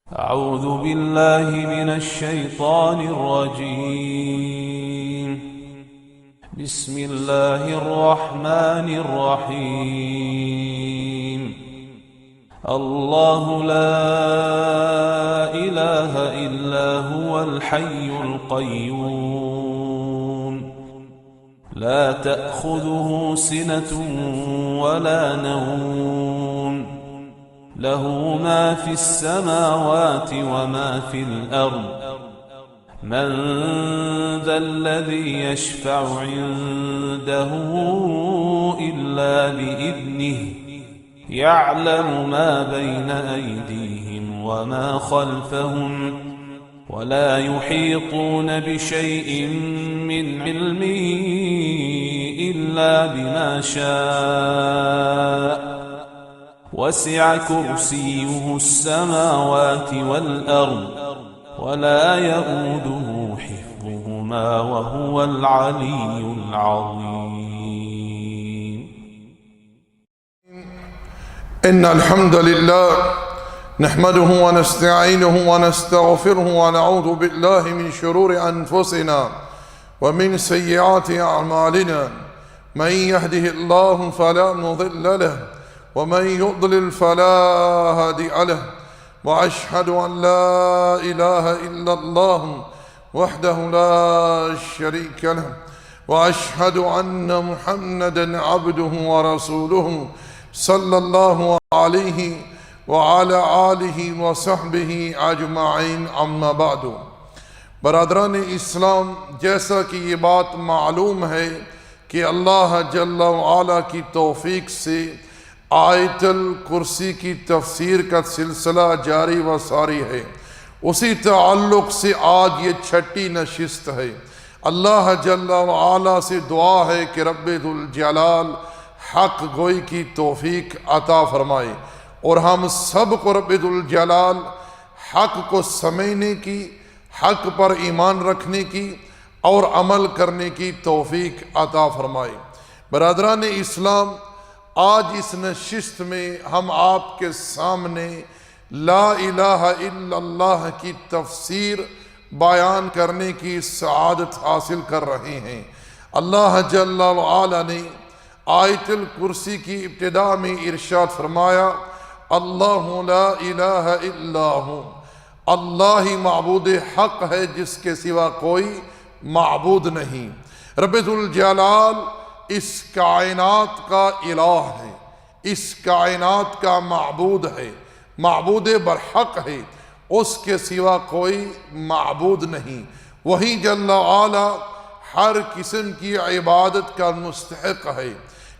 أعوذ بالله من الشيطان الرجيم. بسم الله الرحمن الرحيم. الله لا إله إلا هو الحي القيوم لا تأخذه سنة ولا نوم له ما في السماوات وما في الأرض من ذا الذي يشفع عنده إلا بإذنه يعلم ما بين أيديهم وما خلفهم ولا يحيطون بشيء من علمه إلا بما شاء وسع كرسيه السماوات والأرض ولا يؤوده حفظهما وهو العلي العظيم. إن الحمد لله نحمده ونستعينه ونستغفره ونعوذ بالله من شرور أنفسنا ومن سيئات أعمالنا من يهده الله فلا مضل له ومن يضلل فلا هادي له وأشهد أن لا إله إلا الله وحده لا شريك له وأشهد أن محمدا عبده ورسوله صلی اللہ علیہ وعلی آلہ وصحبہ اجمعین اما بعد. برادران اسلام، جیسا کہ یہ بات معلوم ہے کہ اللہ جل وعلا کی توفیق سے آیت الکرسی کی تفسیر کا سلسلہ جاری و ساری ہے، اسی تعلق سے آج یہ چھٹی نشست ہے. اللہ جل وعلا سے دعا ہے کہ رب ذوالجلال حق گوئی کی توفیق عطا فرمائے اور ہم سب کو رب ذوالجلال حق کو سمجھنے کی، حق پر ایمان رکھنے کی اور عمل کرنے کی توفیق عطا فرمائے. برادران اسلام، آج اس نشست میں ہم آپ کے سامنے لا الہ الا اللہ کی تفسیر بیان کرنے کی سعادت حاصل کر رہے ہیں. اللہ جل وعلا نے آیت الکرسی کی ابتدا میں ارشاد فرمایا، اللہ لا الہ الا ہو، اللہ ہی معبود حق ہے جس کے سوا کوئی معبود نہیں. رب ذوالجلال اس کائنات کا الہ ہے، اس کائنات کا معبود ہے، معبود برحق ہے، اس کے سوا کوئی معبود نہیں. وہی جل وعلا ہر قسم کی عبادت کا مستحق ہے.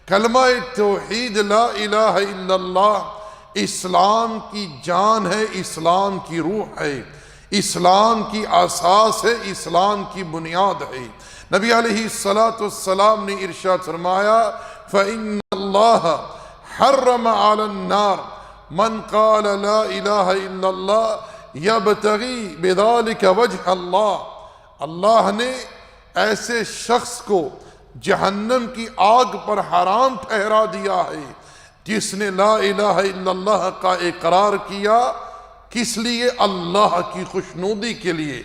کلمہ توحید لا الہ الا اللہ اسلام کی جان ہے، اسلام کی روح ہے، اسلام کی اساس ہے، اسلام کی بنیاد ہے. نبی علیہ السلام نے ارشاد فرمایا، فَإِنَّ اللَّهَ حَرَّمَ عَلَى النَّارِ مَنْ قَالَ لَا إِلَهَ إِلَّا اللَّهِ يَبْتَغِي بِذَلِكَ وَجْهَ اللَّهِ. اللہ نے ایسے شخص کو جہنم کی آگ پر حرام ٹھہرا دیا ہے جس نے لا الہ الا اللہ کا اقرار کیا. کس لیے؟ اللہ کی خوشنودی کے لیے،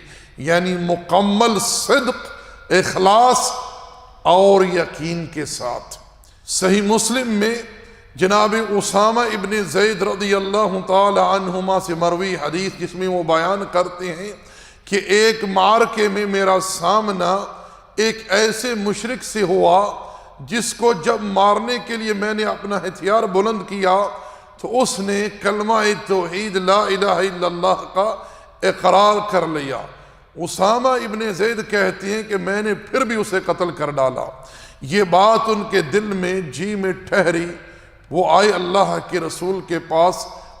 یعنی مکمل صدق، اخلاص اور یقین کے ساتھ. صحیح مسلم میں جناب اسامہ ابن زید رضی اللہ تعالی عنہما سے مروی حدیث، جس میں وہ بیان کرتے ہیں کہ ایک معرکے میں میرا سامنا ایک ایسے مشرک سے ہوا جس کو جب مارنے کے لیے میں نے اپنا ہتھیار بلند کیا تو اس نے کلمہ توحید لا الہ الا اللہ کا اقرار کر لیا. اسامہ ابن زید کہتے ہیں کہ میں نے پھر بھی اسے قتل کر ڈالا. یہ بات ان کے دل میں جی میں ٹھہری. وہ آئے اللہ کے رسول کے پاس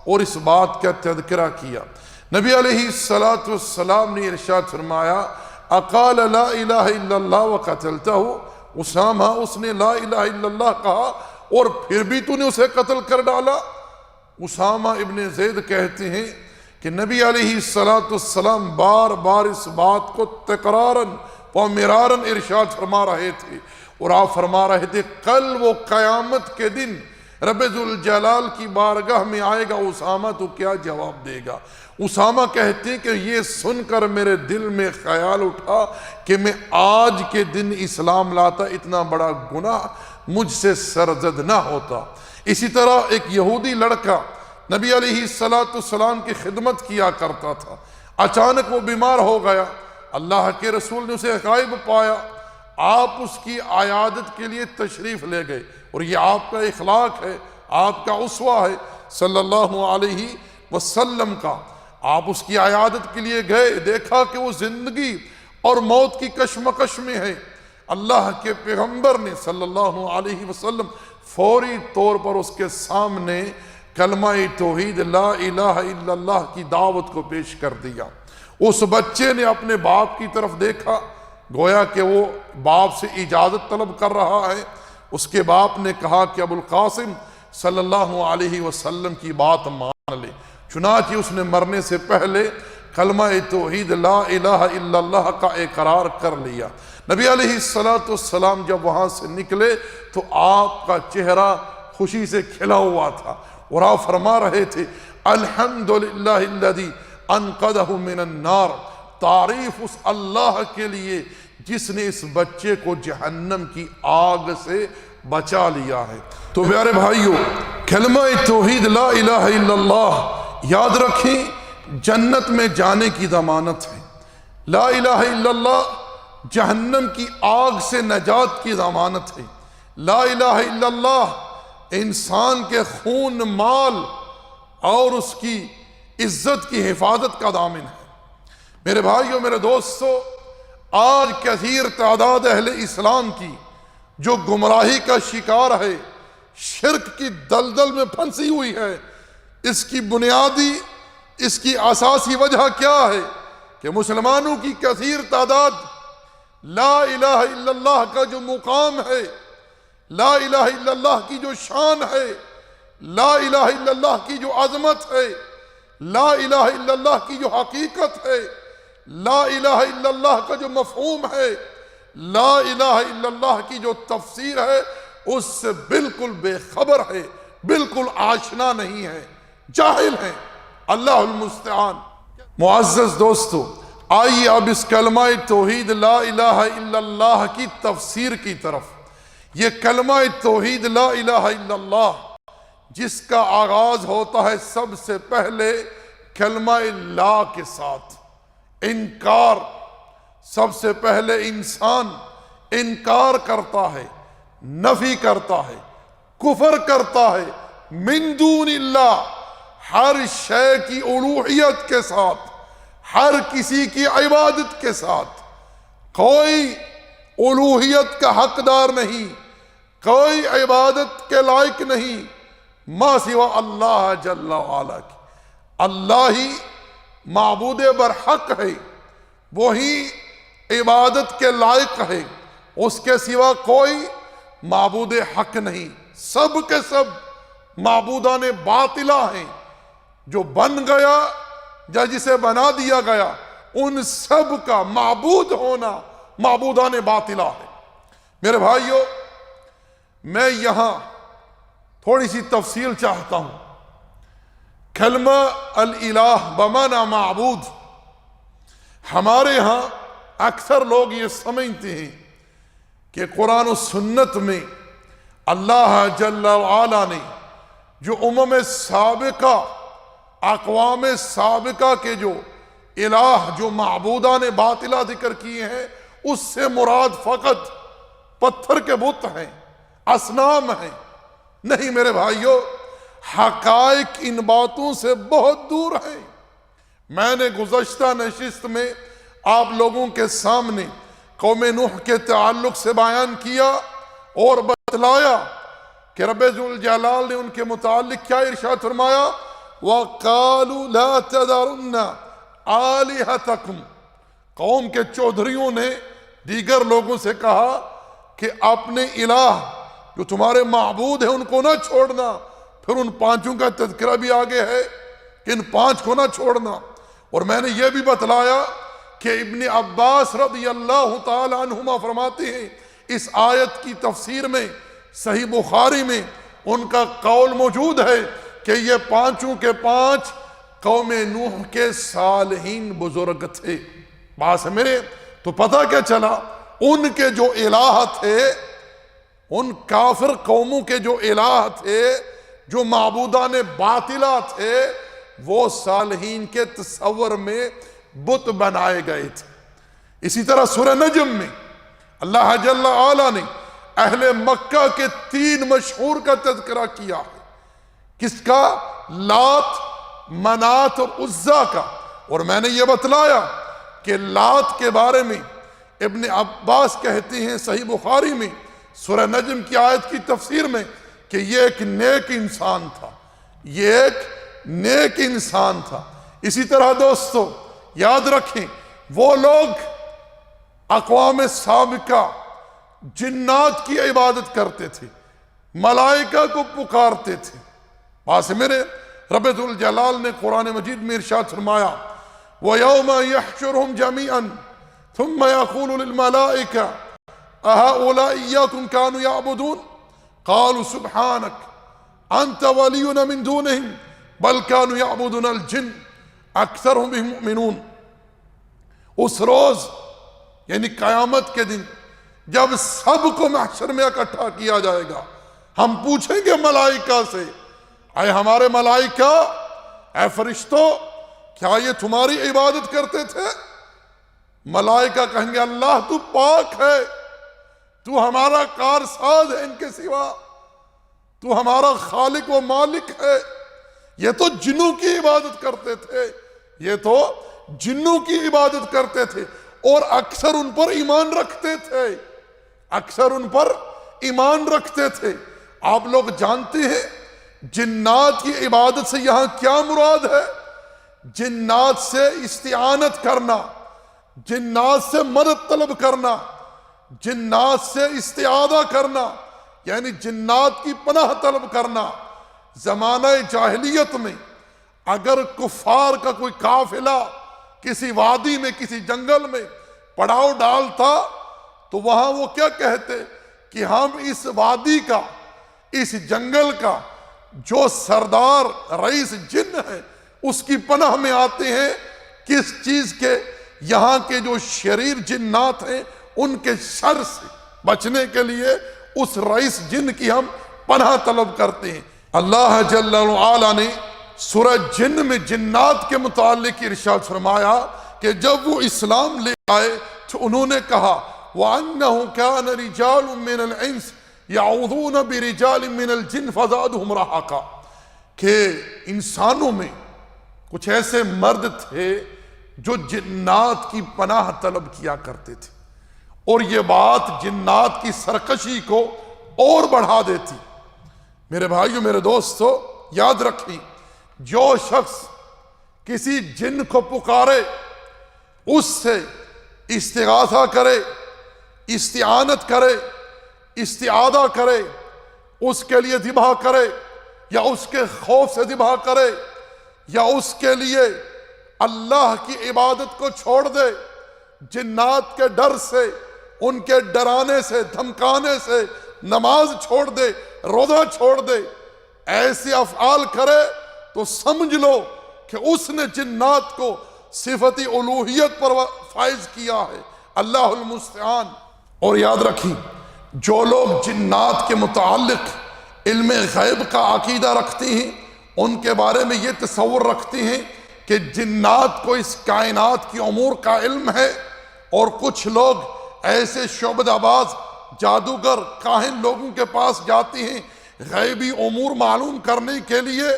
اور اس بات کا تذکرہ کیا. نبی علیہ السلام نے ارشاد فرمایا، اقال لا الہ الا اللہ وقتلتہ، اسامہ اس نے لا الہ الا اللہ کہا اور پھر بھی تو نے اسے قتل کر ڈالا. اسامہ ابن زید کہتے ہیں کہ نبی علیہ السلام بار بار اس بات کو تکراراً و مراراً ارشاد فرما رہے تھے اور آپ فرما رہے تھے، کل وہ قیامت کے دن رب ذوالجلال کی بارگاہ میں آئے گا اسامہ تو کیا جواب دے گا؟ اسامہ کہتے ہیں کہ یہ سن کر میرے دل میں خیال اٹھا کہ میں آج کے دن اسلام لاتا اتنا بڑا گناہ مجھ سے سرزد نہ ہوتا۔ اسی طرح ایک یہودی لڑکا نبی علیہ السلام کی خدمت کیا کرتا تھا، اچانک وہ بیمار ہو گیا، اللہ کے رسول نے اسے غائب پایا، آپ اس کی عیادت کے لیے تشریف لے گئے، اور یہ آپ کا اخلاق ہے، آپ کا اسوہ ہے صلی اللہ علیہ وسلم کا۔ آپ اس کی عیادت کے لیے گئے، دیکھا کہ وہ زندگی اور موت کی کشمکش میں ہے۔ اللہ کے پیغمبر نے صلی اللہ علیہ وسلم فوری طور پر اس کے سامنے کلمہ توحید لا الہ الا اللہ کی دعوت کو پیش کر دیا۔ اس بچے نے اپنے باپ کی طرف دیکھا، گویا کہ وہ باپ سے اجازت طلب کر رہا ہے۔ اس کے باپ نے کہا کہ ابو القاسم صلی اللہ علیہ وسلم کی بات مان لے، چنانچہ اس نے مرنے سے پہلے کلمہ توحید لا الہ الا اللہ کا اقرار کر لیا۔ نبی علیہ السلام جب وہاں سے نکلے تو آپ کا چہرہ خوشی سے کھلا ہوا تھا، اور آپ فرما رہے تھے الحمدللہ الذی انقذہ من النار، تعریف اس اللہ کے لیے جس نے اس بچے کو جہنم کی آگ سے بچا لیا ہے۔ تو پیارے بھائیو، کلمہ توحید لا الہ الا اللہ یاد رکھیں جنت میں جانے کی ضمانت ہے۔ لا الہ الا اللہ جہنم کی آگ سے نجات کی ضمانت ہے۔ لا الہ الا اللہ انسان کے خون، مال اور اس کی عزت کی حفاظت کا ضامن ہے۔ میرے بھائیو، میرے دوستو، آج کثیر تعداد اہل اسلام کی جو گمراہی کا شکار ہے، شرک کی دلدل میں پھنسی ہوئی ہے، اس کی بنیادی، اس کی اساسی وجہ کیا ہے کہ مسلمانوں کی کثیر تعداد لا الہ الا اللہ کا جو مقام ہے، لا الہ الا اللہ کی جو شان ہے، لا الہ الا اللہ کی جو عظمت ہے، لا الہ الا اللہ کی جو حقیقت ہے، لا الہ الا اللہ کا جو مفہوم ہے، لا الہ الا اللہ کی جو تفسیر ہے، اس سے بالکل بے خبر ہے، بالکل آشنا نہیں ہے، جاہل ہیں۔ اللہ المستعان۔ معزز دوستو، آئیے اب اس کلمہ توحید لا الہ الا اللہ کی تفسیر کی طرف۔ یہ کلمہ توحید لا الہ الا اللہ جس کا آغاز ہوتا ہے سب سے پہلے کلمہ لا کے ساتھ، انکار۔ سب سے پہلے انسان انکار کرتا ہے، نفی کرتا ہے، کفر کرتا ہے من دون اللہ، ہر شے کی الوہیت کے ساتھ، ہر کسی کی عبادت کے ساتھ۔ کوئی الوہیت کا حقدار نہیں، کوئی عبادت کے لائق نہیں ما سوا اللہ جل وعلا کی۔ اللہ ہی معبود برحق ہے، وہی عبادت کے لائق ہے، اس کے سوا کوئی معبود حق نہیں۔ سب کے سب معبودان باطلہ ہیں، جو بن گیا یا جسے بنا دیا گیا، ان سب کا معبود ہونا معبودان باطلہ ہے۔ میرے بھائیو، میں یہاں تھوڑی سی تفصیل چاہتا ہوں۔ کلمہ الالہ بمعنی معبود، ہمارے ہاں اکثر لوگ یہ سمجھتے ہیں کہ قرآن و سنت میں اللہ جل وعلا نے جو سابقہ، اقوام سابقہ کے جو الہ، جو معبودان باطلہ ذکر کیے ہیں، اس سے مراد فقط پتھر کے بت ہیں، اصنام ہیں۔ نہیں میرے بھائیو، حقائق ان باتوں سے بہت دور ہیں۔ میں نے گزشتہ نشست میں آپ لوگوں کے سامنے قوم نوح کے تعلق سے بیان کیا اور بتلایا کہ رب ذوالجلال نے ان کے متعلق کیا ارشاد فرمایا، وَقَالُوا لَا تَذَرُنَّ آلِهَتَكُمْ۔ قوم کے چودھریوں نے دیگر لوگوں سے کہا کہ اپنے الہ جو تمہارے معبود ہیں ان کو نہ چھوڑنا۔ پھر ان پانچوں کا تذکرہ بھی آگے ہے کہ ان پانچ کو نہ چھوڑنا۔ اور میں نے یہ بھی بتلایا کہ ابن عباس رضی اللہ تعالی عنہما فرماتے ہیں، اس آیت کی تفسیر میں صحیح بخاری میں ان کا قول موجود ہے کہ یہ پانچوں کے پانچ قوم نوح کے صالحین بزرگ تھے۔ بات ہے میرے، تو پتہ کیا چلا، ان کے جو الہ تھے، ان کافر قوموں کے جو الہ تھے، جو معبودان باطلہ تھے، وہ صالحین کے تصور میں بت بنائے گئے تھے۔ اسی طرح سورہ نجم میں اللہ جل وعلا نے اہل مکہ کے 3 مشہور کا تذکرہ کیا ہے۔ کس کا؟ لات، منات اور عزا کا۔ اور میں نے یہ بتلایا کہ لات کے بارے میں ابن عباس کہتے ہیں صحیح بخاری میں سورہ نجم کی آیت کی تفسیر میں کہ یہ ایک نیک انسان تھا، یہ ایک نیک انسان تھا۔ اسی طرح دوستو یاد رکھیں، وہ لوگ اقوام سابقہ جنات کی عبادت کرتے تھے، ملائکہ کو پکارتے تھے۔ پاس میرے رب ذوالجلال نے قرآن مجید میں ارشاد فرمایا وَيَوْمَ يَحْشُرُهُمْ جَمِيعًا ثُمَّ يَقُولُ لِلْمَلَائِكَةِ أَهَؤُلَاءِ إِيَّاكُمْ كَانُوا يَعْبُدُونَ قَالُوا سُبْحَانَكَ أَنْتَ وَلِيُّنَا مِن دُونِهِمْ بَلْ كَانُوا يَعْبُدُونَ الْجِنَّ أَكْثَرُهُمْ بِهِم مُؤْمِنُونَ۔ اس روز یعنی قیامت کے دن جب سب کو محشر میں اکٹھا کیا جائے گا، ہم پوچھیں گے ملائکہ سے، اے ہمارے ملائکہ، اے فرشتوں، کیا یہ تمہاری عبادت کرتے تھے؟ ملائکہ کہیں گے اللہ تو پاک ہے، تو ہمارا کارساز ہے ان کے سوا، تو ہمارا خالق و مالک ہے۔ یہ تو جنوں کی عبادت کرتے تھے، یہ تو جنوں کی عبادت کرتے تھے، اور اکثر ان پر ایمان رکھتے تھے، اکثر ان پر ایمان رکھتے تھے۔ آپ لوگ جانتے ہیں جنات کی عبادت سے یہاں کیا مراد ہے؟ جنات سے استعانت کرنا، جنات سے مدد طلب کرنا، جنات سے استعاذہ کرنا، یعنی جنات کی پناہ طلب کرنا۔ زمانہ جاہلیت میں اگر کفار کا کوئی قافلہ کسی وادی میں، کسی جنگل میں پڑاؤ ڈالتا تو وہاں وہ کیا کہتے کہ ہم اس وادی کا، اس جنگل کا جو سردار رئیس جن ہے اس کی پناہ میں آتے ہیں۔ کس چیز کے؟ یہاں کے جو شریر جنات ہیں ان کے شر سے بچنے کے لیے اس رئیس جن کی ہم پناہ طلب کرتے ہیں۔ اللہ جل وعلا نے سورہ جن میں جنات کے متعلق ارشاد فرمایا کہ جب وہ اسلام لے آئے تو انہوں نے کہا وَأَنَّهُ كَانَ رِجَالٌ مِّنَ الْإِنسِ يَعُوذُونَ بِرِجَالٍ مِّنَ الْجِنِّ فَزَادُهُمْ رَهَقًا، کہ انسانوں میں کچھ ایسے مرد تھے جو جنات کی پناہ طلب کیا کرتے تھے، اور یہ بات جنات کی سرکشی کو اور بڑھا دیتی۔ میرے بھائیو، میرے دوستو، یاد رکھیں، جو شخص کسی جن کو پکارے، اس سے استغاثہ کرے، استعانت کرے، استعاذہ کرے، اس کے لیے ذبح کرے، یا اس کے خوف سے ذبح کرے، یا اس کے لیے اللہ کی عبادت کو چھوڑ دے، جنات کے ڈر سے، ان کے ڈرانے سے، دھمکانے سے نماز چھوڑ دے، روزہ چھوڑ دے، ایسے افعال کرے تو سمجھ لو کہ اس نے جنات کو صفت الوہیت پر فائز کیا ہے۔ اللہ المستعان۔ اور یاد رکھیں، جو لوگ جنات کے متعلق علم غیب کا عقیدہ رکھتے ہیں، ان کے بارے میں یہ تصور رکھتے ہیں کہ جنات کو اس کائنات کی امور کا علم ہے، اور کچھ لوگ ایسے شعبدہ باز، جادوگر، کاہن لوگوں کے پاس جاتے ہیں غیبی امور معلوم کرنے کے لیے،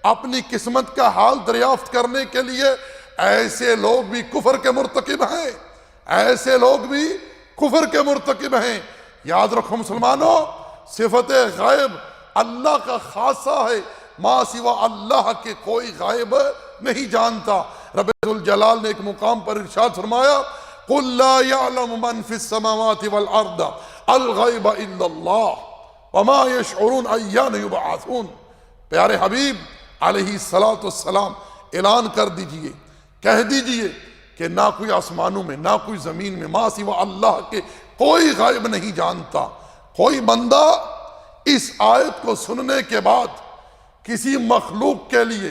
اپنی قسمت کا حال دریافت کرنے کے لیے۔ ایسے لوگ بھی کفر کے مرتکب ہیں، ایسے لوگ بھی کفر کے مرتکب ہیں۔ یاد رکھو مسلمانوں، صفت غیب اللہ کا خاصہ ہے، ما سوا اللہ کے کوئی غیب نہیں جانتا۔ رب ذوالجلال نے ایک مقام پر ارشاد فرمایا قُلْ لَا يَعْلَمُ مَنْ فِي السَّمَاوَاتِ وَالْأَرْضِ الْغَيْبَ إِلَّا اللَّهُ وَمَا يَشْعُرُونَ أَيَّانَ يُبْعَثُونَ۔ پیارے حبیب علیہ السلام اعلان کر دیجئے، کہہ دیجئے کہ نہ کوئی آسمانوں میں، نہ کوئی زمین میں، ما سوا اللہ کے کوئی غائب نہیں جانتا۔ کوئی بندہ اس آیت کو سننے کے بعد کسی مخلوق کے لیے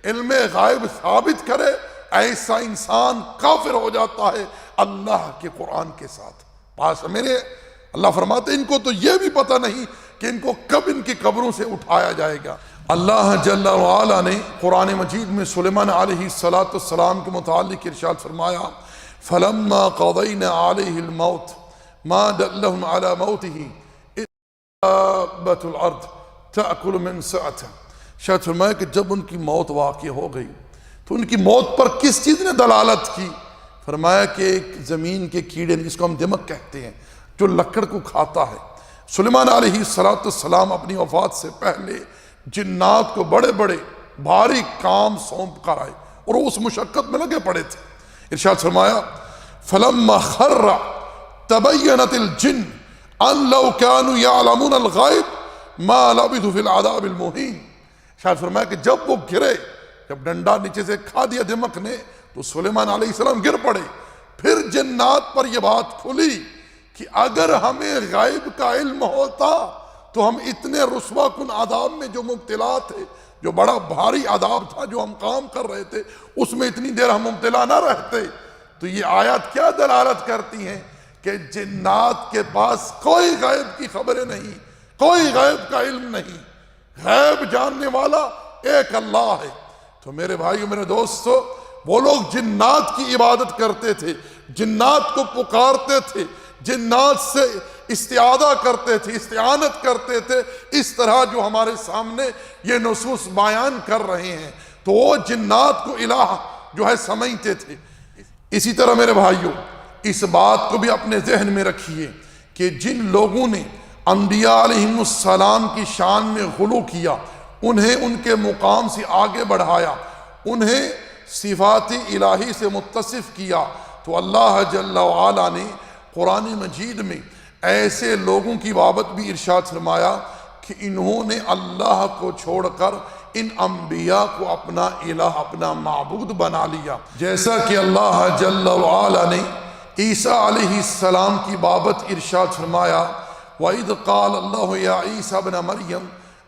علم غائب ثابت کرے، ایسا انسان کافر ہو جاتا ہے اللہ کے قرآن کے ساتھ۔ پاس میرے اللہ فرماتے ان کو تو یہ بھی پتہ نہیں کہ ان کو کب ان کی قبروں سے اٹھایا جائے گا۔ اللہ جل وعلا نے قرآن مجید میں سلیمان علیہ السلام کے متعلق ارشاد فرمایا فَلَمَّا قَضَيْنَا عَلَيْهِ الْمَوْتِ مَا دَلَّهُمْ عَلَى مَوْتِهِ دَابَّةُ الْأَرْضِ تَأْكُلُ مِنْ سَأْتِهِ۔ شاید فرمایا کہ جب ان کی موت واقع ہو گئی تو ان کی موت پر کس چیز نے دلالت کی؟ فرمایا کہ ایک زمین کے کیڑے جس کو ہم دمک کہتے ہیں جو لکڑ کو کھاتا ہے۔ سلیمان علیہ السلام اپنی وفات سے پہلے جنات کو بڑے بڑے بھاری کام سونپ کر آئے اور وہ اس مشقت میں لگے پڑے تھے۔ ارشاد فرمایا فَلَمَّا خَرَّ تَبَيَّنَتِ الْجِنُّ أَن لَوْ كَانُوا يَعْلَمُونَ الْغَيْبَ مَا لَبِثُوا فِي الْعَذَابِ الْمُهِينِ۔ ارشاد فرمایا کہ جب وہ گرے، جب ڈنڈا نیچے سے کھا دیا دمک نے تو سلیمان علیہ السلام گر پڑے۔ پھر جنات پر یہ بات کھلی کہ اگر ہمیں غیب کا علم ہوتا تو ہم اتنے رسوا کن عذاب میں جو مبتلا تھے، جو بڑا بھاری عذاب تھا جو ہم کام کر رہے تھے، اس میں اتنی دیر ہم مبتلا نہ رہتے۔ تو یہ آیات کیا دلالت کرتی ہیں کہ جنات کے پاس کوئی غیب کی خبریں نہیں، کوئی غیب کا علم نہیں، غیب جاننے والا ایک اللہ ہے۔ تو میرے بھائیو میرے دوستو، وہ لوگ جنات کی عبادت کرتے تھے، جنات کو پکارتے تھے، جنات سے استعاذہ کرتے تھے، استعانت کرتے تھے، اس طرح جو ہمارے سامنے یہ نصوص بیان کر رہے ہیں، تو وہ جنات کو الہ جو ہے سمجھتے تھے۔ اسی طرح میرے بھائیوں اس بات کو بھی اپنے ذہن میں رکھیے کہ جن لوگوں نے انبیاء علیہم السلام کی شان میں غلو کیا، انہیں ان کے مقام سے آگے بڑھایا، انہیں صفات الہی سے متصف کیا، تو اللہ جل وعلا نے قرآن مجید میں ایسے لوگوں کی بابت بھی ارشاد فرمایا کہ انہوں نے اللہ کو چھوڑ کر ان انبیاء کو اپنا الہ، اپنا معبود بنا لیا۔ جیسا کہ اللہ جل وعلا نے عیسیٰ علیہ السلام کی بابت ارشاد فرمایا وَإِذْ قَالَ اللَّهُ يَا عِيسَى ابْنَ مَرْيَمَ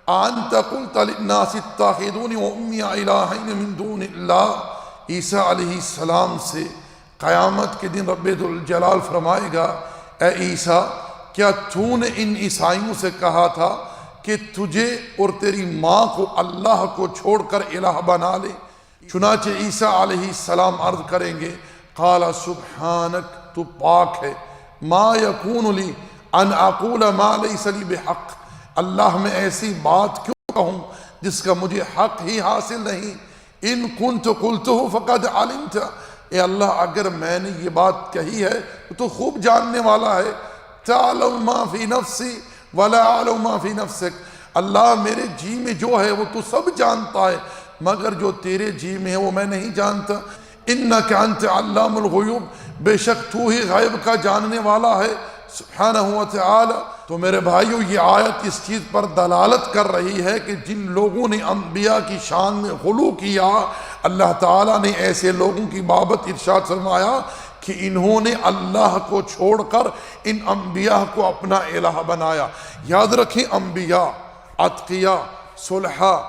أَأَنْتَ قُلْتَ لِلنَّاسِ اتَّخِذُونِي وَأُمِّيَ إِلَٰهَيْنِ مِن دُونِ اللَّهِ۔ عیسیٰ علیہ السلام سے قیامت کے دن رب ذوالجلال فرمائے گا اے عیسیٰ، کیا تو نے ان عیسائیوں سے کہا تھا کہ تجھے اور تیری ماں کو اللہ کو چھوڑ کر الہ بنا لے؟ چنانچہ عیسیٰ علیہ السلام عرض کریں گے قال سبحانک، تو پاک ہے، ما یکون لی ان اقول ما لیس لی بحق، اللہ میں ایسی بات کیوں کہوں جس کا مجھے حق ہی حاصل نہیں۔ ان کنت قلتہ فقد علمت، اے اللہ اگر میں نے یہ بات کہی ہے تو خوب جاننے والا ہے۔ تعلم ما فی نفسی ولا اعلم ما فی نفسک، اللہ میرے جی میں جو ہے وہ تو سب جانتا ہے، مگر جو تیرے جی میں ہے وہ میں نہیں جانتا۔ انک انت علام الغیوب، بے شک تو ہی غیب کا جاننے والا ہے سبحانہ وتعالی۔ تو میرے بھائیو یہ آیت اس چیز پر دلالت کر رہی ہے کہ جن لوگوں نے انبیاء کی شان میں غلو کیا، اللہ تعالیٰ نے ایسے لوگوں کی بابت ارشاد فرمایا کہ انہوں نے اللہ کو چھوڑ کر ان انبیاء کو اپنا الہ بنایا۔ یاد رکھیں انبیاء، اتقیاء، صلحاء،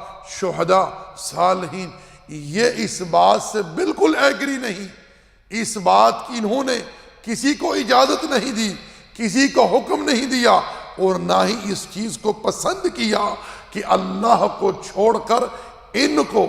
شہداء، صالحین یہ اس بات سے بالکل ایگری نہیں، اس بات کی انہوں نے کسی کو اجازت نہیں دی، کسی کو حکم نہیں دیا، اور نہ ہی اس چیز کو پسند کیا کہ اللہ کو چھوڑ کر ان کو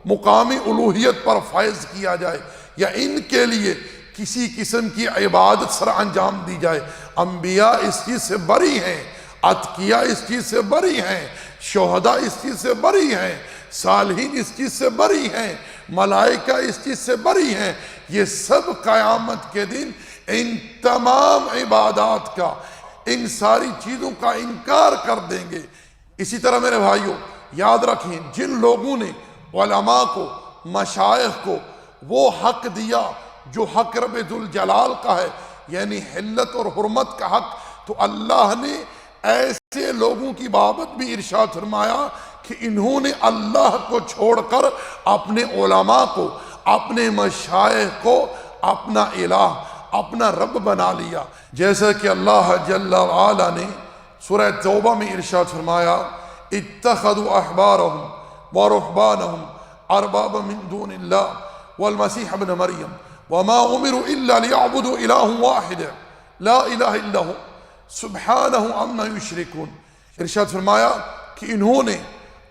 مقامی الوہیت پر فائز کیا جائے یا ان کے لیے کسی قسم کی عبادت سر انجام دی جائے۔ انبیاء اس چیز سے بری ہیں، اتقیاء اس چیز سے بری ہیں، شہداء اس چیز سے بری ہیں، صالحین اس چیز سے بری ہیں، ملائکہ اس چیز سے بری ہیں۔ یہ سب قیامت کے دن ان تمام عبادات کا، ان ساری چیزوں کا انکار کر دیں گے۔ اسی طرح میرے بھائیوں یاد رکھیں جن لوگوں نے علماء کو، مشائخ کو وہ حق دیا جو حق رب ذوالجلال کا ہے، یعنی حلت اور حرمت کا حق، تو اللہ نے ایسے لوگوں کی بابت بھی ارشاد فرمایا کہ انہوں نے اللہ کو چھوڑ کر اپنے علماء کو، اپنے مشائخ کو اپنا الہ، اپنا رب بنا لیا۔ جیسا کہ اللہ جل وعلا نے سورہ توبہ میں ارشاد فرمایا اتخذوا احبارهم ورهبانهم اربابا من دون الله والمسيح ابن مريم وما امروا الا ليعبدوا الها واحدا لا الہ الا هو سبحانہ عما یشرکون۔ ارشاد فرمایا کہ انہوں نے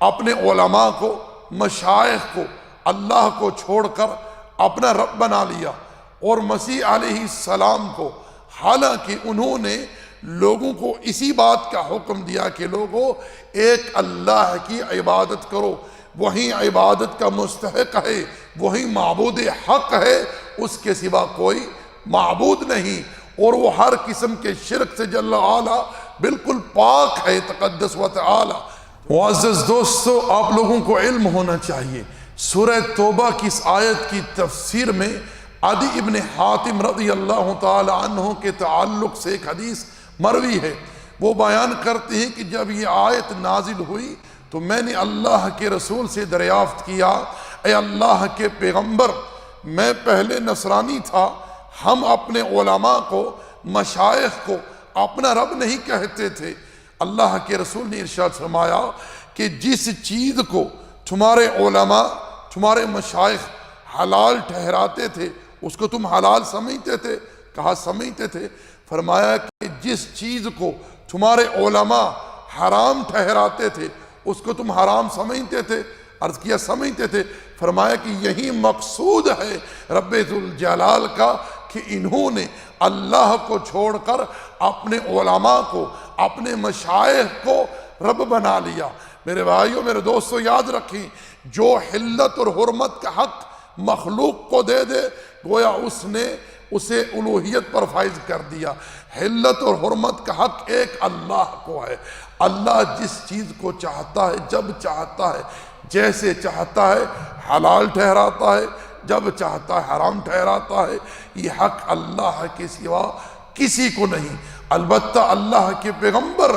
اپنے علماء کو، مشائخ کو، اللہ کو چھوڑ کر اپنا رب بنا لیا، اور مسیح علیہ السلام کو، حالانکہ انہوں نے لوگوں کو اسی بات کا حکم دیا کہ لوگوں ایک اللہ کی عبادت کرو، وہی عبادت کا مستحق ہے، وہی معبود حق ہے، اس کے سوا کوئی معبود نہیں، اور وہ ہر قسم کے شرک سے جل وعلا بالکل پاک ہے، تقدس و تعالی۔ معزز دوستو، آپ لوگوں کو علم ہونا چاہیے، سورہ توبہ کی اس آیت کی تفسیر میں عدی ابن حاتم رضی اللہ تعالی عنہ کے تعلق سے ایک حدیث مروی ہے۔ وہ بیان کرتے ہیں کہ جب یہ آیت نازل ہوئی تو میں نے اللہ کے رسول سے دریافت کیا، اے اللہ کے پیغمبر، میں پہلے نصرانی تھا، ہم اپنے علماء کو، مشائخ کو اپنا رب نہیں کہتے تھے۔ اللہ کے رسول نے ارشاد فرمایا کہ جس چیز کو تمہارے علماء، تمہارے مشائخ حلال ٹھہراتے تھے اس کو تم حلال سمجھتے تھے؟ کہا سمجھتے تھے۔ فرمایا کہ جس چیز کو تمہارے علماء حرام ٹھہراتے تھے اس کو تم حرام سمجھتے تھے؟ عرض کیا سمجھتے تھے۔ فرمایا کہ یہی مقصود ہے رب ذوالجلال کا کہ انہوں نے اللہ کو چھوڑ کر اپنے علماء کو، اپنے مشائخ کو رب بنا لیا۔ میرے بھائیوں، میرے دوستو، یاد رکھیں، جو حلت اور حرمت کا حق مخلوق کو دے دے گویا اس نے اسے الوہیت پر فائز کر دیا۔ حلت اور حرمت کا حق ایک اللہ کو ہے۔ اللہ جس چیز کو چاہتا ہے، جب چاہتا ہے، جیسے چاہتا ہے حلال ٹھہراتا ہے، جب چاہتا ہے حرام ٹھہراتا ہے۔ یہ حق اللہ کے سوا کسی کو نہیں۔ البتہ اللہ کے پیغمبر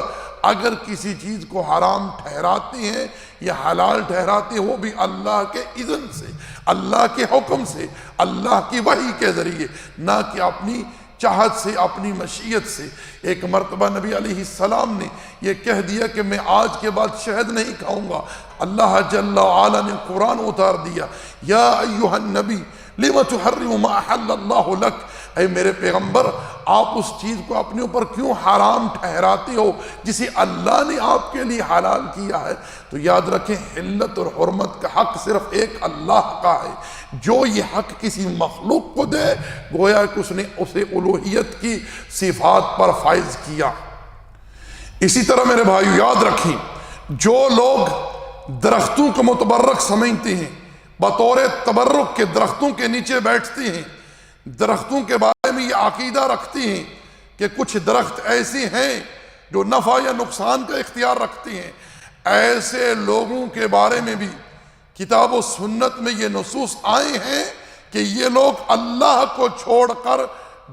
اگر کسی چیز کو حرام ٹھہراتے ہیں یا حلال ٹھہراتے ہیں، وہ بھی اللہ کے اذن سے، اللہ کے حکم سے، اللہ کی وحی کے ذریعے، نہ کہ اپنی چاہت سے، اپنی مشیت سے۔ ایک مرتبہ نبی علیہ السلام نے یہ کہہ دیا کہ میں آج کے بعد شہد نہیں کھاؤں گا۔ اللہ جل وعلا نے قرآن اتار دیا، یا ایہا النبی لم تحرم ما احل اللہ لک، اے میرے پیغمبر آپ اس چیز کو اپنے اوپر کیوں حرام ٹھہراتے ہو جسے اللہ نے آپ کے لیے حلال کیا ہے؟ تو یاد رکھیں، حلت اور حرمت کا حق صرف ایک اللہ کا ہے۔ جو یہ حق کسی مخلوق کو دے گویا کہ اس نے اسے الوہیت کی صفات پر فائز کیا۔ اسی طرح میرے بھائیو یاد رکھیں، جو لوگ درختوں کو متبرک سمجھتے ہیں، بطور تبرک کے درختوں کے نیچے بیٹھتے ہیں، درختوں کے بارے میں یہ عقیدہ رکھتے ہیں کہ کچھ درخت ایسے ہیں جو نفع یا نقصان کا اختیار رکھتے ہیں، ایسے لوگوں کے بارے میں بھی کتاب و سنت میں یہ نصوص آئے ہیں کہ یہ لوگ اللہ کو چھوڑ کر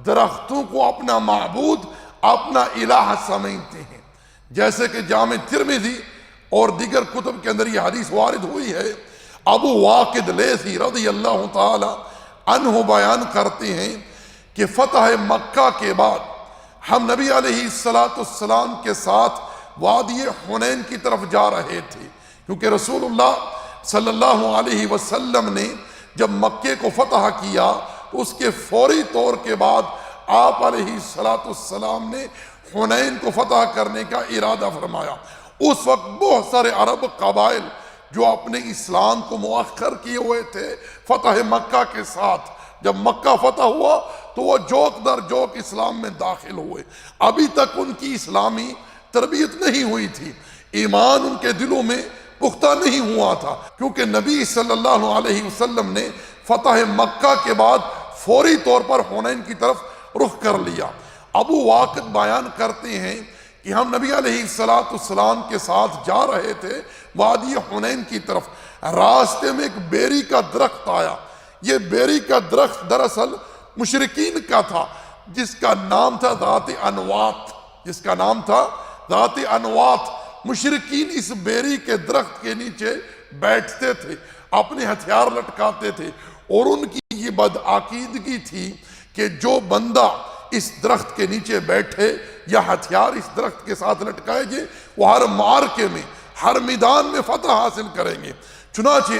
درختوں کو اپنا معبود، اپنا الہ سمجھتے ہیں۔ جیسے کہ جامع ترمذی اور دیگر کتب کے اندر یہ حدیث وارد ہوئی ہے۔ ابو واقد لیثی رضی اللہ تعالی عنہ بیان کرتے ہیں کہ فتح مکہ کے بعد ہم نبی علیہ السلام کے ساتھ وادی حنین کی طرف جا رہے تھے، کیونکہ رسول اللہ صلی اللہ علیہ وسلم نے جب مکے کو فتح کیا تو اس کے فوری طور کے بعد آپ علیہ السلام نے حنین کو فتح کرنے کا ارادہ فرمایا۔ اس وقت بہت سارے عرب قبائل جو اپنے اسلام کو مؤخر کیے ہوئے تھے فتح مکہ کے ساتھ، جب مکہ فتح ہوا تو وہ جوک در جوک اسلام میں داخل ہوئے۔ ابھی تک ان کی اسلامی تربیت نہیں ہوئی تھی، ایمان ان کے دلوں میں پختہ نہیں ہوا تھا، کیونکہ نبی صلی اللہ علیہ وسلم نے فتح مکہ کے بعد فوری طور پر حنین کی طرف رخ کر لیا۔ ابو واقد بیان کرتے ہیں کہ ہم نبی علیہ السلام کے ساتھ جا رہے تھے وادی حنین کی طرف، راستے میں ایک بیری کا درخت آیا۔ یہ بیری کا درخت دراصل مشرکین کا تھا، جس کا نام تھا ذات انوات، جس کا نام تھا ذات انوات۔ مشرکین اس بیری کے درخت کے نیچے بیٹھتے تھے، اپنے ہتھیار لٹکاتے تھے، اور ان کی یہ بدعقیدگی تھی کہ جو بندہ اس درخت کے نیچے بیٹھے یا ہتھیار اس درخت کے ساتھ لٹکائے گے، وہ ہر معرکے میں، ہر میدان میں فتح حاصل کریں گے۔ چنانچہ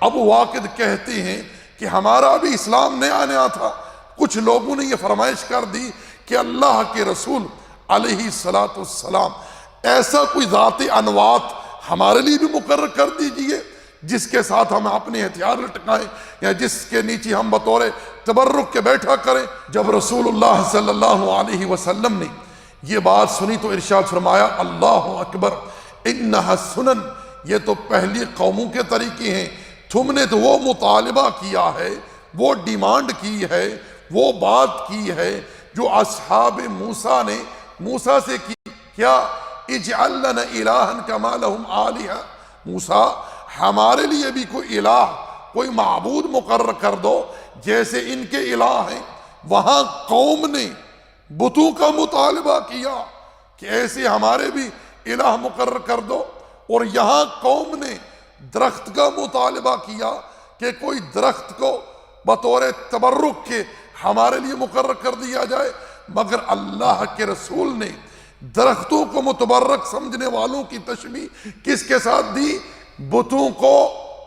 ابو واقد کہتے ہیں کہ ہمارا بھی اسلام نیا نیا تھا، کچھ لوگوں نے یہ فرمائش کر دی کہ اللہ کے رسول علیہ السلام ایسا کوئی ذات انوات ہمارے لیے بھی مقرر کر دیجئے جس کے ساتھ ہم اپنے ہتھیار لٹکائیں یا جس کے نیچے ہم بطور تبرک کے بیٹھا کریں۔ جب رسول اللہ صلی اللہ علیہ وسلم نے یہ بات سنی تو ارشاد فرمایا، اللہ اکبر انہا سنن، یہ تو پہلی قوموں کے طریقے ہیں، تم نے تو وہ مطالبہ کیا ہے، وہ ڈیمانڈ کی ہے، وہ بات کی ہے جو اصحاب موسیٰ نے موسیٰ سے کی، کیا اجعل لنا الہا کما لہم آلہہ، موسیٰ ہمارے لیے بھی کوئی الہ، کوئی معبود مقرر کر دو جیسے ان کے الہ ہیں۔ وہاں قوم نے بتوں کا مطالبہ کیا کہ ایسے ہمارے بھی الہ مقرر کر دو، اور یہاں قوم نے درخت کا مطالبہ کیا کہ کوئی درخت کو بطور تبرک کے ہمارے لیے مقرر کر دیا جائے، مگر اللہ کے رسول نے درختوں کو متبرک سمجھنے والوں کی تشبیہ کس کے ساتھ دی؟ بتوں کو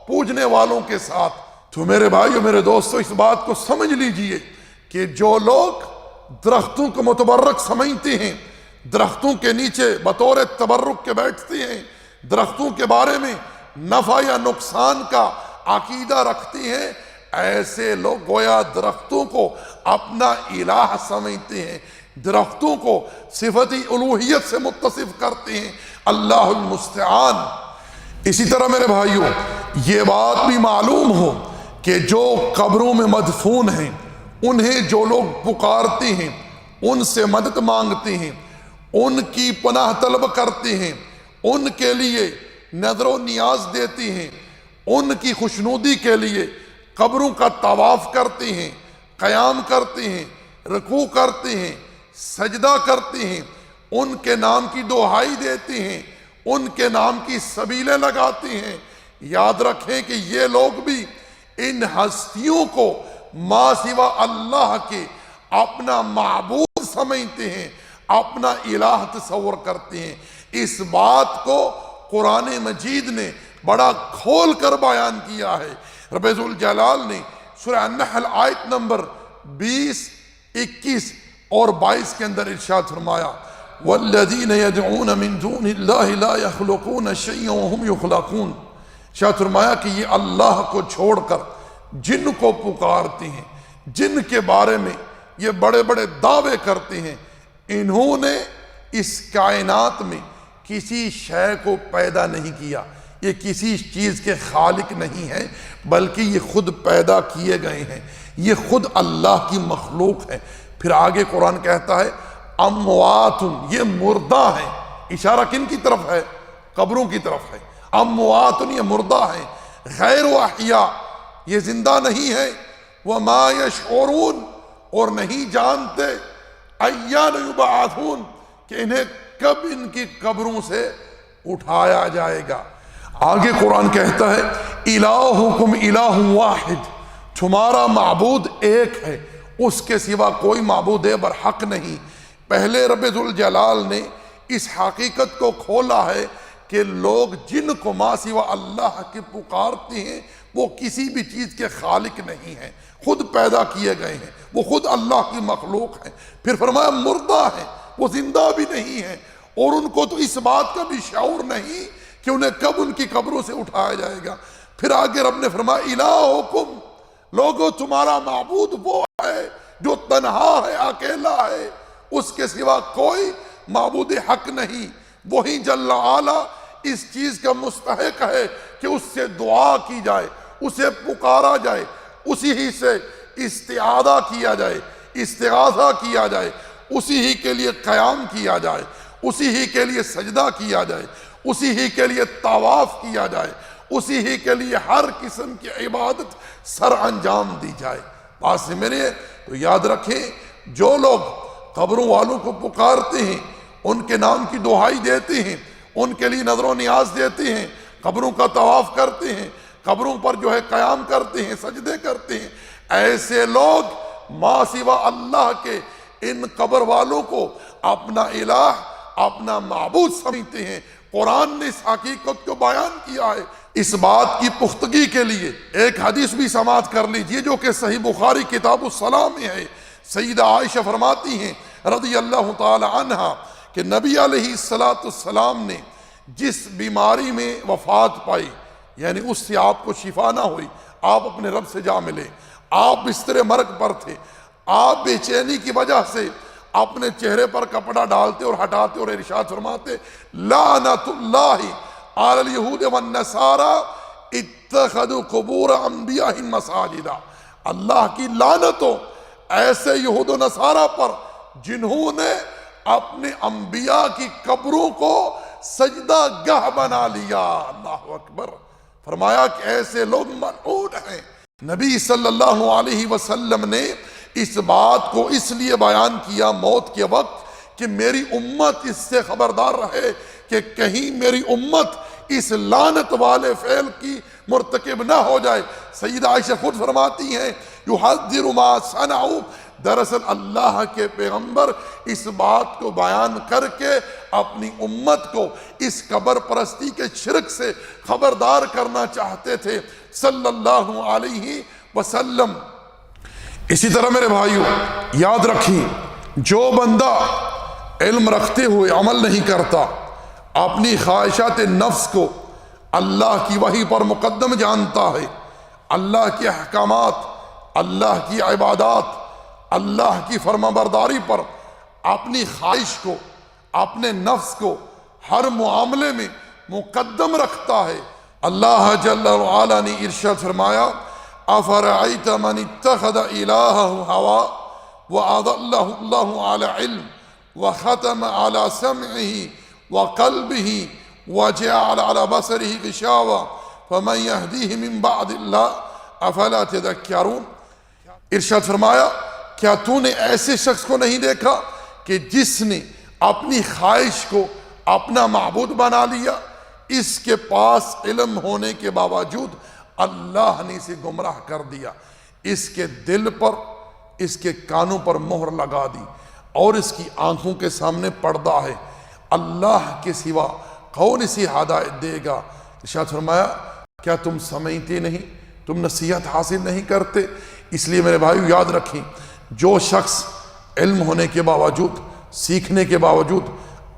پوجنے والوں کے ساتھ۔ تو میرے بھائیو، میرے دوستو، اس بات کو سمجھ لیجئے کہ جو لوگ درختوں کو متبرک سمجھتے ہیں، درختوں کے نیچے بطور تبرک کے بیٹھتے ہیں، درختوں کے بارے میں نفع یا نقصان کا عقیدہ رکھتے ہیں، ایسے لوگ گویا درختوں کو اپنا الہ سمجھتے ہیں، درختوں کو صفت الوہیت سے متصف کرتے ہیں۔ اللہ المستعان۔ اسی طرح میرے بھائیوں، یہ بات بھی معلوم ہو کہ جو قبروں میں مدفون ہیں، انہیں جو لوگ پکارتے ہیں، ان سے مدد مانگتے ہیں، ان کی پناہ طلب کرتے ہیں، ان کے لیے نظر و نیاز دیتے ہیں، ان کی خوشنودی کے لیے قبروں کا طواف کرتے ہیں، قیام کرتے ہیں، رکوع کرتے ہیں، سجدہ کرتے ہیں، ان کے نام کی دہائی دیتے ہیں، ان کے نام کی سبیلیں لگاتے ہیں، یاد رکھیں کہ یہ لوگ بھی ان ہستیوں کو ما سوا اللہ کے اپنا معبود سمجھتے ہیں، اپنا الہ تصور کرتے ہیں۔ اس بات کو قرآن مجید نے بڑا کھول کر بیان کیا ہے۔ رب ذوالجلال نے سورہ النحل آیت نمبر 20، 21 اور 22 کے اندر ارشاد فرمایا، وَالَّذِينَ يَدْعُونَ مِن دُونِ اللَّهِ لَا يَخْلُقُونَ شَيْئًا وَهُمْ يُخْلَقُونَ۔ ارشاد فرمایا کہ یہ اللہ کو چھوڑ کر جن کو پکارتے ہیں، جن کے بارے میں یہ بڑے بڑے دعوے کرتے ہیں، انہوں نے اس کائنات میں کسی شے کو پیدا نہیں کیا، یہ کسی چیز کے خالق نہیں ہیں، بلکہ یہ خود پیدا کیے گئے ہیں، یہ خود اللہ کی مخلوق ہے۔ پھر آگے قرآن کہتا ہے اموات، یہ مردہ ہیں۔ اشارہ کن کی طرف ہے؟ قبروں کی طرف ہے۔ اموات، یہ مردہ ہیں، غیر احیاء، یہ زندہ نہیں ہے، وما یشعرون، اور نہیں جانتے، ایان یبعثون، کہ انہیں کب ان کی قبروں سے اٹھایا جائے گا۔ آگے قرآن کہتا ہے الہکم الہ واحد، تمہارا معبود ایک ہے، اس کے سوا کوئی معبود برحق نہیں۔ پہلے رب ذوالجلال نے اس حقیقت کو کھولا ہے کہ لوگ جن کو ما سوا اللہ کے پکارتے ہیں وہ کسی بھی چیز کے خالق نہیں ہیں، خود پیدا کیے گئے ہیں، وہ خود اللہ کی مخلوق ہیں۔ پھر فرمایا مردہ ہیں، وہ زندہ بھی نہیں ہیں، اور ان کو تو اس بات کا بھی شعور نہیں کہ انہیں کب ان کی قبروں سے اٹھایا جائے گا۔ پھر آگے رب نے فرمایا الہکم، لوگو تمہارا معبود وہ ہے جو تنہا ہے، اکیلا ہے، اس کے سوا کوئی معبود حق نہیں، وہی جل اعلیٰ اس چیز کا مستحق ہے کہ اس سے دعا کی جائے، اسے پکارا جائے، اسی ہی سے استعاذہ کیا جائے، استغاثہ کیا جائے، اسی ہی کے لیے قیام کیا جائے، اسی ہی کے لیے سجدہ کیا جائے، اسی ہی کے لیے طواف کیا جائے، اسی ہی کے لیے ہر قسم کی عبادت سر انجام دی جائے۔ بات سے میرے تو یاد رکھیں، جو لوگ قبروں والوں کو پکارتے ہیں، ان کے نام کی دہائی دیتے ہیں، ان کے لیے نظر و نیاز دیتے ہیں، قبروں کا طواف کرتے ہیں، قبروں پر جو ہے قیام کرتے ہیں، سجدے کرتے ہیں، ایسے لوگ ما سوا اللہ کے ان قبر والوں کو اپنا الہ، اپنا معبود سمجھتے ہیں۔ قرآن نے اس حقیقت کو بیان کیا ہے۔ اس بات کی پختگی کے لیے ایک حدیث بھی سماعت کر لیجئے جو کہ صحیح بخاری کتاب الصلاۃ میں ہے۔ سیدہ عائشہ فرماتی ہیں رضی اللہ تعالی عنہا کہ نبی علیہ السلام نے جس بیماری میں وفات پائی، یعنی اس سے آپ کو شفا نہ ہوئی، آپ اپنے رب سے جا ملے، آپ بستر مرگ پر تھے، آپ بے چینی کی وجہ سے اپنے چہرے پر کپڑا ڈالتے اور ہٹاتے اور ارشاد فرماتے لعنت اللہ علی الیہود والنصارى اتخذوا قبور انبیائہم مساجدا، اللہ کی لعنت ہو ایسے یہود و نصارہ پر جنہوں نے اپنے انبیاء کی قبروں کو سجدہ گاہ بنا لیا۔ اللہ اکبر، فرمایا کہ ایسے لوگ ملعون ہیں۔ نبی صلی اللہ علیہ وسلم نے اس بات کو اس لیے بیان کیا موت کے وقت کہ میری امت اس سے خبردار رہے کہ کہیں میری امت اس لعنت والے فعل کی مرتکب نہ ہو جائے۔ سیدہ عائشہ خود فرماتی ہیں یحذر ما صنعوا، دراصل اللہ کے پیغمبر اس بات کو بیان کر کے اپنی امت کو اس قبر پرستی کے شرک سے خبردار کرنا چاہتے تھے صلی اللہ علیہ وسلم۔ اسی طرح میرے بھائیوں یاد رکھیں، جو بندہ علم رکھتے ہوئے عمل نہیں کرتا، اپنی خواہشات نفس کو اللہ کی وحی پر مقدم جانتا ہے، اللہ کے احکامات، اللہ کی عبادات، اللہ کی فرمانبرداری پر اپنی خواہش کو، اپنے نفس کو ہر معاملے میں مقدم رکھتا ہے، اللہ جل وعلا نے ارشاد فرمایا افرأیت من اتخذ الہہ ہوا واضلہ اللہ علی علم وختم علی سمعہ وقلبہ وجعل علی بصرہ غشاوہ فمن یہدیہ من بعد اللہ افلا تذکرون۔ ارشاد فرمایا کیا تو نے ایسے شخص کو نہیں دیکھا کہ جس نے اپنی خواہش کو اپنا معبود بنا لیا، اس کے پاس علم ہونے کے باوجود اللہ نے اسے گمراہ کر دیا، اس کے دل پر، اس کے کانوں پر مہر لگا دی اور اس کی آنکھوں کے سامنے پردہ ہے، اللہ کے سوا کون اسے ہدایت دے گا؟ ارشاد فرمایا کیا تم سمجھتے نہیں، تم نصیحت حاصل نہیں کرتے؟ اس لیے میرے بھائیو یاد رکھیں، جو شخص علم ہونے کے باوجود، سیکھنے کے باوجود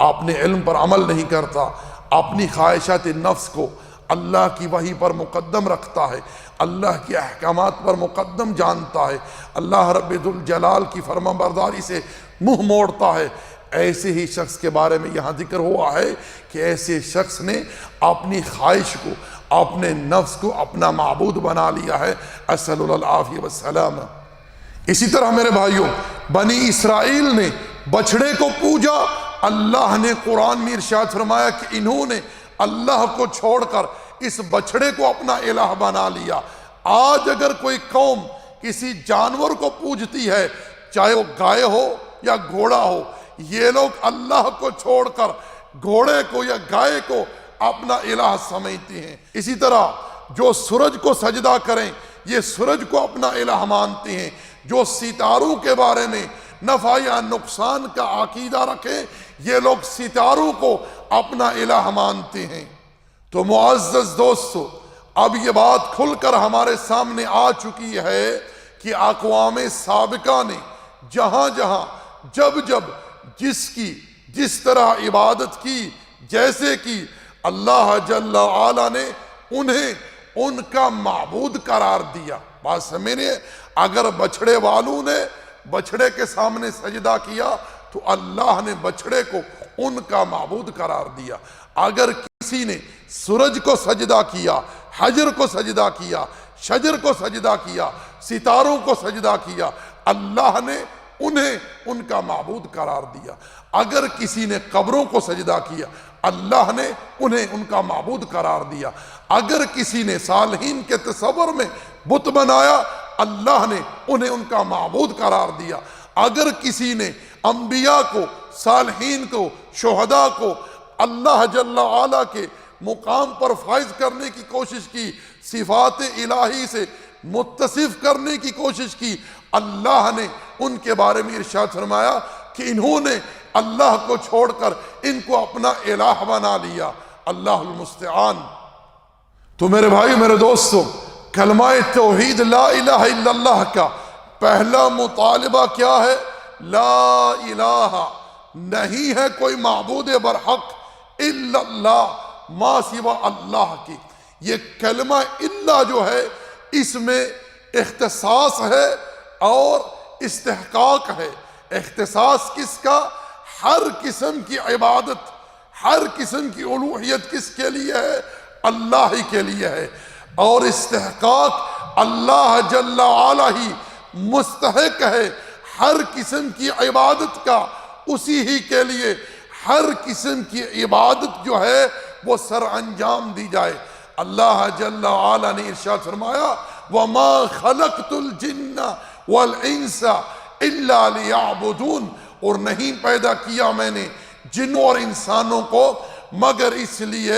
اپنے علم پر عمل نہیں کرتا، اپنی خواہشات نفس کو اللہ کی وحی پر مقدم رکھتا ہے، اللہ کے احکامات پر مقدم جانتا ہے، اللہ رب ذوالجلال کی فرمانبرداری سے منہ موڑتا ہے، ایسے ہی شخص کے بارے میں یہاں ذکر ہوا ہے کہ ایسے شخص نے اپنی خواہش کو، اپنے نفس کو اپنا معبود بنا لیا ہے، اسأل اللہ العافیہ والسلام۔ اسی طرح میرے بھائیوں بنی اسرائیل نے بچھڑے کو پوجا، اللہ نے قرآن میں ارشاد فرمایا کہ انہوں نے اللہ کو چھوڑ کر اس بچھڑے کو اپنا الہ بنا لیا۔ آج اگر کوئی قوم کسی جانور کو پوجتی ہے، چاہے وہ گائے ہو یا گھوڑا ہو، یہ لوگ اللہ کو چھوڑ کر گھوڑے کو یا گائے کو اپنا الہ سمجھتے ہیں۔ اسی طرح جو سورج کو سجدہ کریں، یہ سورج کو اپنا الہ مانتے ہیں، جو ستاروں کے بارے میں نفع یا نقصان کا عقیدہ رکھیں، یہ لوگ ستاروں کو اپنا الہ مانتے ہیں۔ تو معزز دوستو، اب یہ بات کھل کر ہمارے سامنے آ چکی ہے کہ اقوام سابقہ نے جہاں جہاں جب جب جس کی جس طرح عبادت کی، جیسے کہ اللہ جل وعلا نے انہیں ان کا معبود قرار دیا۔ بات سمجھے، اگر بچھڑے والوں نے بچھڑے کے سامنے سجدہ کیا تو اللہ نے بچھڑے کو ان کا معبود قرار دیا۔ اگر کسی نے سورج کو سجدہ کیا، حجر کو سجدہ کیا، شجر کو سجدہ کیا، ستاروں کو سجدہ کیا، اللہ نے انہیں ان کا معبود قرار دیا۔ اگر کسی نے قبروں کو سجدہ کیا، اللہ نے انہیں ان کا معبود قرار دیا۔ اگر کسی نے صالحین کے تصور میں بت بنایا، اللہ نے انہیں ان کا معبود قرار دیا۔ اگر کسی نے انبیاء کو، صالحین کو، شہداء کو اللہ جل وعلا کے مقام پر فائز کرنے کی کوشش کی، صفات الہی سے متصف کرنے کی کوشش کی، اللہ نے ان کے بارے میں ارشاد فرمایا کہ انہوں نے اللہ کو چھوڑ کر ان کو اپنا الہ بنا لیا۔ اللہ المستعان۔ تو میرے بھائی میرے دوستو، کلمہ توحید لا الہ الا اللہ کا پہلا مطالبہ کیا ہے؟ لا الہ، نہیں ہے کوئی معبود برحق الا اللہ، ما سوا اللہ کی۔ یہ کلمہ الا جو ہے اس میں اختصاص ہے اور استحقاق ہے۔ اختصاص کس کا؟ ہر قسم کی عبادت، ہر قسم کی الوہیت کس کے لیے ہے؟ اللہ ہی کے لیے ہے۔ اور استحقاق اللہ جل وعلا ہی مستحق ہے ہر قسم کی عبادت کا، اسی ہی کے لیے ہر قسم کی عبادت جو ہے وہ سر انجام دی جائے۔ اللہ جل وعلا نے ارشاد فرمایا وَمَا خَلَقْتُ الْجِنَّ وَالْإِنسَ إِلَّا لِيَعْبُدُونَ، اور نہیں پیدا کیا میں نے جنوں اور انسانوں کو مگر اس لیے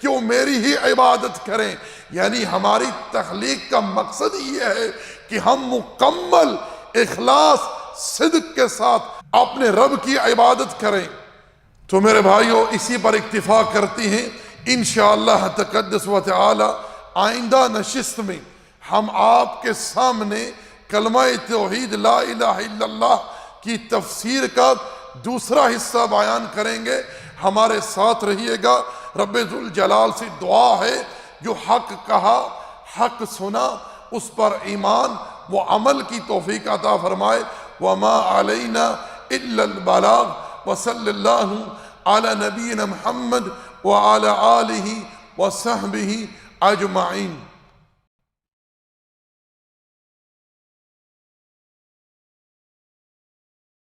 کہ وہ میری ہی عبادت کریں۔ یعنی ہماری تخلیق کا مقصد یہ ہے کہ ہم مکمل اخلاص صدق کے ساتھ اپنے رب کی عبادت کریں۔ تو میرے بھائیوں، اسی پر اکتفا کرتی ہیں انشاءاللہ تقدس و تعالی آئندہ نشست میں ہم آپ کے سامنے کلمہ توحید لا الہ الا اللہ کی تفسیر کا دوسرا حصہ بیان کریں گے۔ ہمارے ساتھ رہیے گا۔ رب ذوالجلال سے دعا ہے جو حق کہا، حق سنا، اس پر ایمان و عمل کی توفیق عطا فرمائے۔ وما علینا الا البلاغ، وصلی اللہ علی نبینا محمد وعلی آلہ وصحبہ اجمعین۔